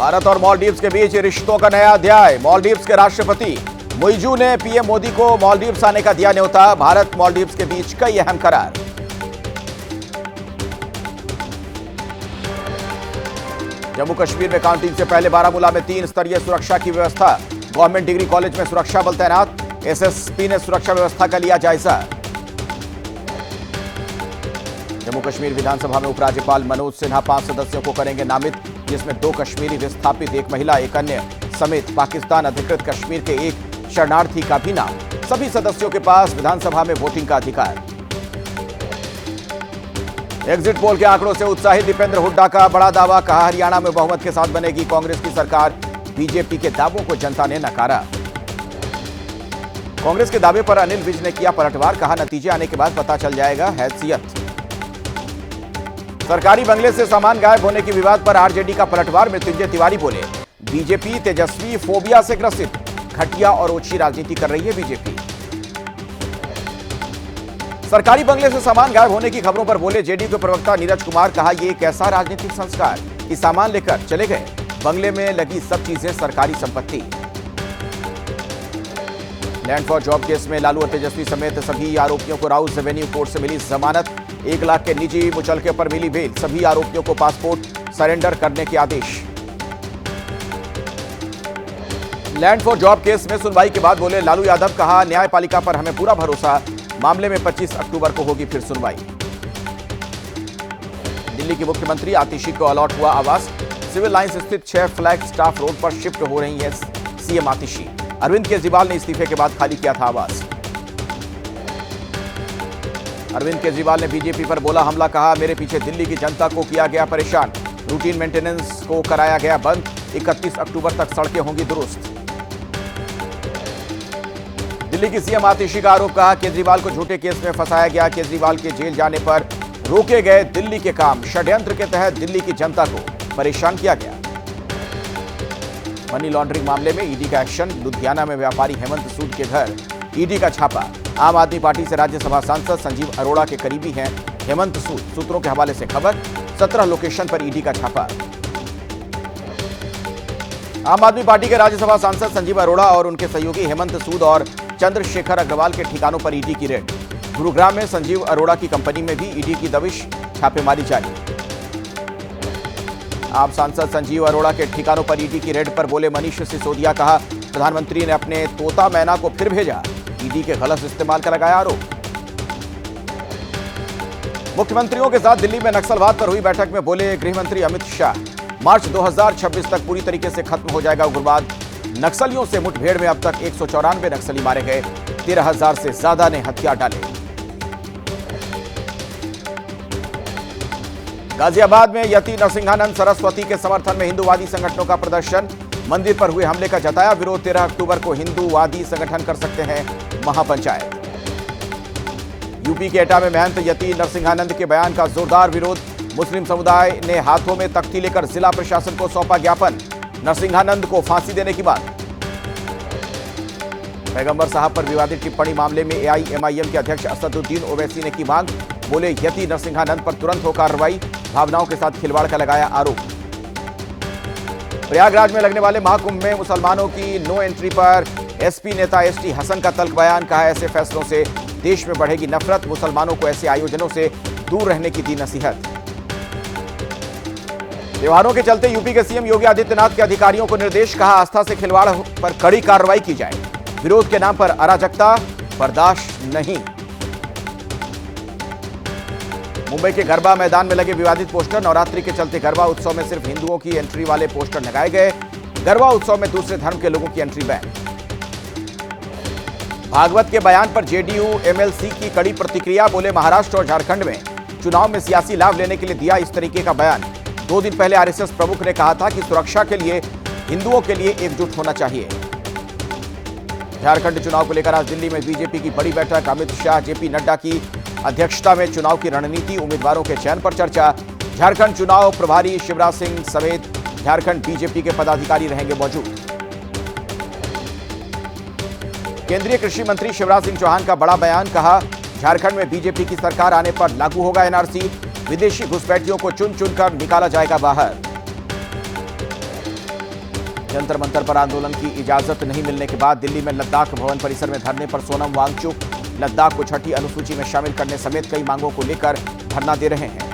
भारत और मालदीव्स के बीच रिश्तों का नया अध्याय। मालदीव्स के राष्ट्रपति मुइजू ने पीएम मोदी को मालदीव्स आने का दिया न्योता। भारत मालदीव्स के बीच कई अहम करार। जम्मू कश्मीर में काउंटिंग से पहले बारामूला में 3 स्तरीय सुरक्षा की व्यवस्था। गवर्नमेंट डिग्री कॉलेज में सुरक्षा बल तैनात। एसएसपी ने सुरक्षा व्यवस्था का लिया जायजा। जम्मू कश्मीर विधानसभा में उपराज्यपाल मनोज सिन्हा 5 सदस्यों को करेंगे नामित, जिसमें 2 कश्मीरी विस्थापित, 1 महिला, 1 अन्य समेत पाकिस्तान अधिकृत कश्मीर के 1 शरणार्थी का भी नाम। सभी सदस्यों के पास विधानसभा में वोटिंग का अधिकार। एग्जिट पोल के आंकड़ों से उत्साहित दीपेंद्र हुड्डा का बड़ा दावा। कहा, हरियाणा में बहुमत के साथ बनेगी कांग्रेस की सरकार। बीजेपी के दावों को जनता ने नकारा। कांग्रेस के दावे पर अनिल विज ने किया पलटवार। कहा, नतीजे आने के बाद पता चल जाएगा हैसियत। सरकारी बंगले से सामान गायब होने के विवाद पर आरजेडी का पलटवार। मृत्युंजय तिवारी बोले, बीजेपी तेजस्वी फोबिया से ग्रसित, घटिया और ओछी राजनीति कर रही है बीजेपी। सरकारी बंगले से सामान गायब होने की खबरों पर बोले जेडीयू के प्रवक्ता नीरज कुमार। कहा, यह एक ऐसा राजनीतिक संस्कार कि सामान लेकर चले गए। बंगले में लगी सब चीजें सरकारी संपत्ति। लैंड फॉर जॉब केस में लालू और तेजस्वी समेत सभी आरोपियों को राउस रेवेन्यू कोर्ट से मिली जमानत। 1 लाख के निजी मुचलके पर मिली बेल। सभी आरोपियों को पासपोर्ट सरेंडर करने के आदेश। लैंड फॉर जॉब केस में सुनवाई के बाद बोले लालू यादव। कहा, न्यायपालिका पर हमें पूरा भरोसा। मामले में 25 अक्टूबर को होगी फिर सुनवाई। दिल्ली की मुख्यमंत्री आतिशी को अलॉट हुआ आवास। सिविल लाइंस स्थित 6 फ्लैग स्टाफ रोड पर शिफ्ट हो रही है सीएम आतिशी। अरविंद केजरीवाल ने इस्तीफे के बाद खाली किया था आवास। अरविंद केजरीवाल ने बीजेपी पर बोला हमला। कहा, मेरे पीछे दिल्ली की जनता को किया गया परेशान। रूटीन मेंटेनेंस को कराया गया बंद। 31 अक्टूबर तक सड़कें होंगी दुरुस्त। दिल्ली की सीएम आतिशी का आरोप। कहा, केजरीवाल को झूठे केस में फंसाया गया। केजरीवाल के जेल जाने पर रोके गए दिल्ली के काम। षड्यंत्र के तहत दिल्ली की जनता को परेशान किया गया। मनी लॉन्ड्रिंग मामले में ईडी का एक्शन। लुधियाना में व्यापारी हेमंत सूद के घर ईडी का छापा। आम आदमी पार्टी से राज्यसभा सांसद संजीव अरोड़ा के करीबी हैं हेमंत सूद। सूत्रों के हवाले से खबर। 17 लोकेशन पर ईडी का छापा। आम आदमी पार्टी के राज्यसभा सांसद संजीव अरोड़ा और उनके सहयोगी हेमंत सूद और चंद्रशेखर अग्रवाल के ठिकानों पर ईडी की रेड। गुरुग्राम में संजीव अरोड़ा की कंपनी में भी ईडी की दबिश। छापेमारी जारी। आप सांसद संजीव अरोड़ा के ठिकानों पर ईडी की रेड पर बोले मनीष सिसोदिया। कहा, प्रधानमंत्री ने अपने तोता मैना को फिर भेजा। ईडी के गलत इस्तेमाल का लगाया आरोप। मुख्यमंत्रियों के साथ दिल्ली में नक्सलवाद पर हुई बैठक में बोले गृहमंत्री अमित शाह। मार्च 2026 तक पूरी तरीके से खत्म हो जाएगा उग्रवाद। नक्सलियों से मुठभेड़ में अब तक 194 नक्सली मारे गए। 13,000 से ज्यादा ने हथियार डाले। गाजियाबाद में यति नरसिंहानंद सरस्वती के समर्थन में हिंदूवादी संगठनों का प्रदर्शन। मंदिर पर हुए हमले का जताया विरोध। 13 अक्टूबर को हिंदूवादी संगठन कर सकते हैं महापंचायत। यूपी के एटा में महंत यति नरसिंहानंद के बयान का जोरदार विरोध। मुस्लिम समुदाय ने हाथों में तख्ती लेकर जिला प्रशासन को सौंपा ज्ञापन। नरसिंहानंद को फांसी देने की बात। पैगंबर साहब पर विवादित टिप्पणी मामले में एआईएमआईएम के अध्यक्ष असदुद्दीन ओवैसी ने की मांग। बोले यति नरसिंहानंद पर तुरंत हो कार्रवाई। भावनाओं के साथ खिलवाड़ का लगाया आरोप। प्रयागराज में लगने वाले महाकुंभ में मुसलमानों की नो एंट्री पर एसपी नेता एसटी हसन का तल्ख बयान। कहा, ऐसे फैसलों से देश में बढ़ेगी नफरत। मुसलमानों को ऐसे आयोजनों से दूर रहने की दी नसीहत। त्योहारों के चलते यूपी के सीएम योगी आदित्यनाथ के अधिकारियों को निर्देश। कहा, आस्था से खिलवाड़ पर कड़ी कार्रवाई की जाए। विरोध के नाम पर अराजकता बर्दाश्त नहीं। मुंबई के गरबा मैदान में लगे विवादित पोस्टर। नवरात्रि के चलते गरबा उत्सव में सिर्फ हिंदुओं की एंट्री वाले पोस्टर लगाए गए। गरबा उत्सव में दूसरे धर्म के लोगों की एंट्री बैन। भागवत के बयान पर जेडीयू एमएलसी की कड़ी प्रतिक्रिया। बोले, महाराष्ट्र और झारखंड में चुनाव में सियासी लाभ लेने के लिए दिया इस तरीके का बयान। 2 दिन पहले आरएसएस प्रमुख ने कहा था कि सुरक्षा के लिए हिंदुओं के लिए एकजुट होना चाहिए। झारखंड चुनाव को लेकर आज दिल्ली में बीजेपी की बड़ी बैठक। अमित शाह, जेपी नड्डा की अध्यक्षता में चुनाव की रणनीति, उम्मीदवारों के चयन पर चर्चा। झारखंड चुनाव प्रभारी शिवराज सिंह समेत झारखंड बीजेपी के पदाधिकारी रहेंगे मौजूद। केंद्रीय कृषि मंत्री शिवराज सिंह चौहान का बड़ा बयान। कहा, झारखंड में बीजेपी की सरकार आने पर लागू होगा एनआरसी। विदेशी घुसपैठियों को चुन चुनकर निकाला जाएगा बाहर। जंतर मंतर पर आंदोलन की इजाजत नहीं मिलने के बाद दिल्ली में लद्दाख भवन परिसर में धरने पर सोनम वांगचुक लद्दाख को छठी अनुसूची में शामिल करने समेत कई मांगों को लेकर धरना दे रहे हैं।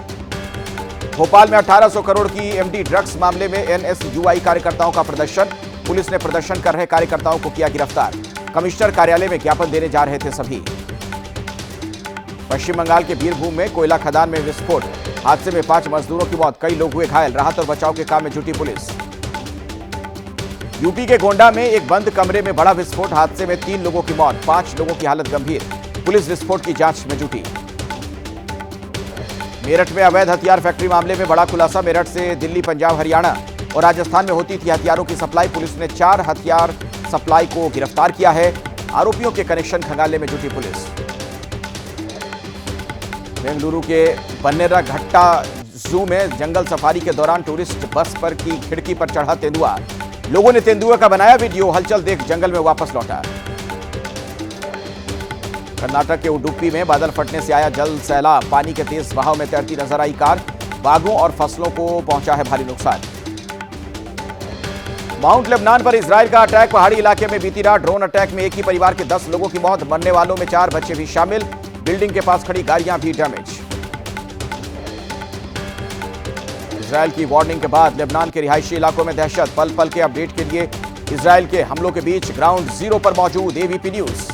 भोपाल में 1800 करोड़ की एमडी ड्रग्स मामले में एनएसयूआई कार्यकर्ताओं का प्रदर्शन। पुलिस ने प्रदर्शन कर रहे कार्यकर्ताओं को किया गिरफ्तार। कमिश्नर कार्यालय में ज्ञापन देने जा रहे थे सभी। पश्चिम बंगाल के बीरभूम में कोयला खदान में विस्फोट। हादसे में 5 मजदूरों की मौत, कई लोग हुए घायल। राहत और बचाव के काम में जुटी पुलिस। यूपी के गोंडा में एक बंद कमरे में बड़ा विस्फोट। हादसे में 3 लोगों की मौत, 5 लोगों की हालत गंभीर। पुलिस विस्फोट की जांच में जुटी। मेरठ में अवैध हथियार फैक्ट्री मामले में बड़ा खुलासा। मेरठ से दिल्ली, पंजाब, हरियाणा और राजस्थान में होती थी हथियारों की सप्लाई। पुलिस ने 4 हथियार सप्लाई को गिरफ्तार किया है। आरोपियों के कनेक्शन खंगालने में जुटी पुलिस। बेंगलुरु के बन्नेरा घट्टा जू में जंगल सफारी के दौरान टूरिस्ट बस पर की खिड़की पर चढ़ा तेंदुआ। लोगों ने तेंदुए का बनाया वीडियो। हलचल देख जंगल में वापस लौटा। कर्नाटक के उडुपी में बादल फटने से आया जल सैलाब। पानी के तेज बहाव में तैरती नजर आई कार। बागों और फसलों को पहुंचा है भारी नुकसान। माउंट लेबनान पर इजरायल का अटैक। पहाड़ी इलाके में बीती रात ड्रोन अटैक में एक ही परिवार के 10 लोगों की मौत। मरने वालों में 4 बच्चे भी शामिल। बिल्डिंग के पास खड़ी गाड़ियां भी डैमेज। इजरायल की वार्निंग के बाद लेबनान के रिहायशी इलाकों में दहशत। पल पल के अपडेट के लिए इजरायल के हमलों के बीच ग्राउंड जीरो पर मौजूद एबीपी न्यूज।